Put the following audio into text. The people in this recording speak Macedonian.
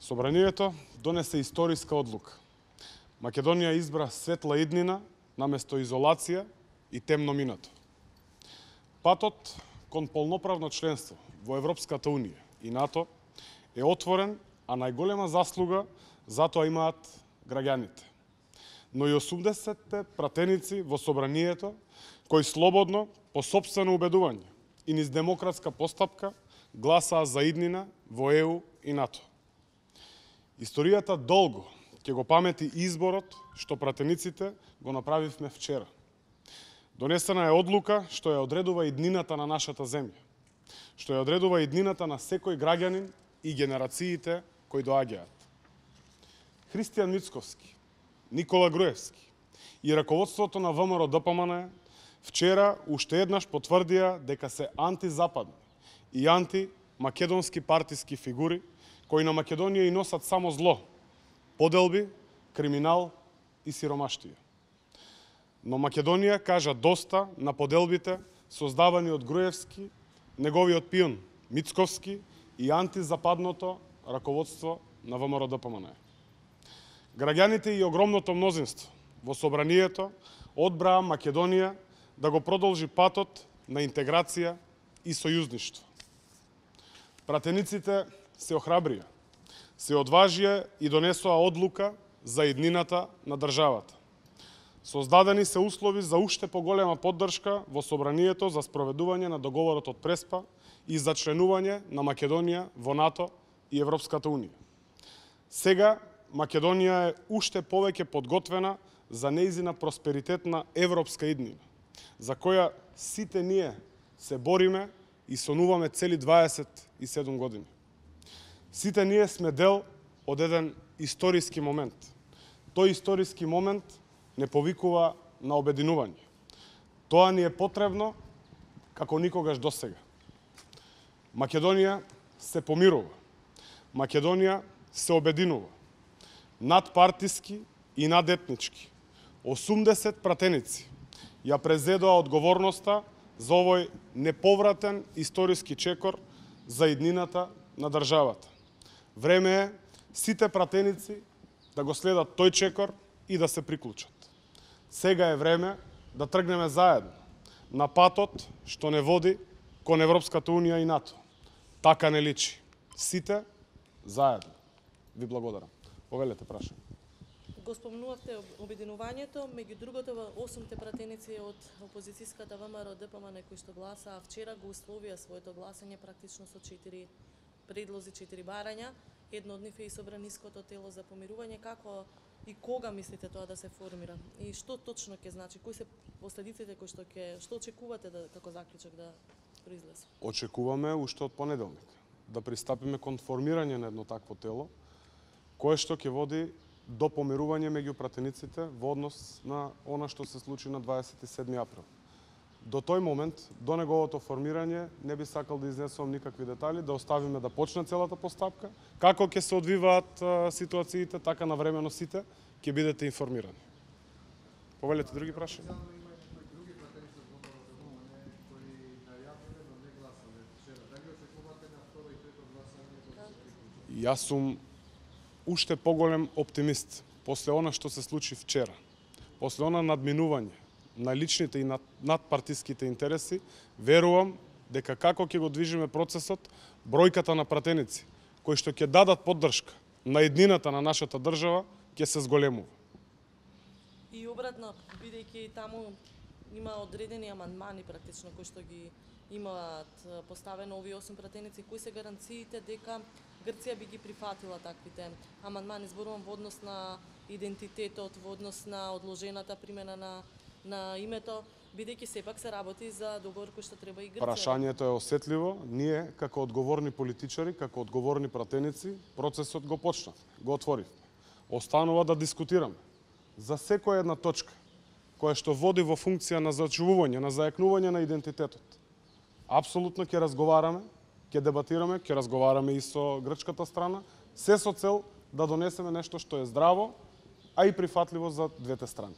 Собранието донесе историска одлука. Македонија избра светла иднина наместо изолација и темно минато. Патот кон полноправно членство во Европската Унија и НАТО е отворен, а најголема заслуга за тоа имаат граѓаните. Но и 80 пратеници во собранието кои слободно, по сопствено убедување и низ демократска постапка гласаа за иднина во ЕУ и НАТО. Историјата долго ќе го памети изборот што пратениците го направивме вчера. Донесена е одлука што ја одредува иднината на нашата земја, што ја одредува иднината на секој граѓанин и генерациите кои доаѓаат. Христијан Мицковски, Никола Груевски и раководството на ВМРО ДПМН вчера уште еднаш потврдија дека се антизападни и антимакедонски партиски фигури кои на Македонија и носат само зло, поделби, криминал и сиромаштија. Но Македонија кажа доста на поделбите создавани од Груевски, неговиот пион Мицковски и антизападното раководство на ВМРО ДПМН. Граѓаните и огромното мнозинство во собранието одбраа Македонија да го продолжи патот на интеграција и сојузништво. Пратениците се охрабрија, се одважија и донесоа одлука за иднината на државата. Создадени се услови за уште поголема поддршка во собранието за спроведување на договорот од Преспа и за членување на Македонија во НАТО и Европската Унија. Сега Македонија е уште повеќе подготвена за нејзина просперитетна европска иднина, за која сите ние се бориме и сонуваме цели 27 години. Сите ние сме дел од еден историски момент. Тој историски момент не повикува на обединување. Тоа ни е потребно како никогаш досега. Македонија се помирува. Македонија се обединува. Надпартиски и надетнички. 80 пратеници ја презедоа одговорноста за овој неповратен историски чекор за иднината на државата. Време е сите пратеници да го следат тој чекор и да се приклучат. Сега е време да тргнеме заедно на патот што не води кон Европската Унија и НАТО. Така не личи. Сите заедно. Ви благодарам. Повелете прашање. Го спомнувавте обединувањето, меѓу другото 8 пратеници од опозицијската ВМРО ДПМН кои што гласаа вчера го условија своето гласање практично со 4 предлози, 4 барања. Едно од нив е и собраниското тело за помирување. Како и кога мислите тоа да се формира? И што точно ќе значи? Кои се последиците кои што очекувате како заклучок да произлезе? Очекуваме уште од понеделник да пристапиме кон формирање на едно такво тело, кое што ќе води до помирување меѓу пратениците во однос на она што се случи на 27 април. До тој момент, до неговото формирање, не би сакал да изнесувам никакви детали, да оставиме да почне целата постапка. Како ќе се одвиваат ситуациите, така навремено сите ќе бидете информирани. Повелете други прашања? Јас сум уште поголем оптимист после она што се случи вчера. После она надминување на личните и надпартиските интереси, верувам дека како ќе го движиме процесот, бројката на пратеници кои што ќе дадат поддршка на еднината на нашата држава ќе се зголемува. И обратно, бидејќи таму има одредени амандмани практично кои што ги имаат поставено овие 8 пратеници, кои се гаранциите дека Грција би ги прифатила таквите амандмани? Зборувам во однос на идентитетот, во однос на одложената примена на името, бидејќи сепак се работи за договор кој што треба и Грција. Прашањето е осетливо. Ние, како одговорни политичари, како одговорни пратеници, процесот го почнав, го отворивме. Останува да дискутираме за секоја една точка која што води во функција на зачувување, на зајакнување на идентитетот. Апсолутно ќе разговараме, ќе дебатираме, ќе разговараме и со грчката страна, се со цел да донесеме нешто што е здраво, а и прифатливо за двете страни.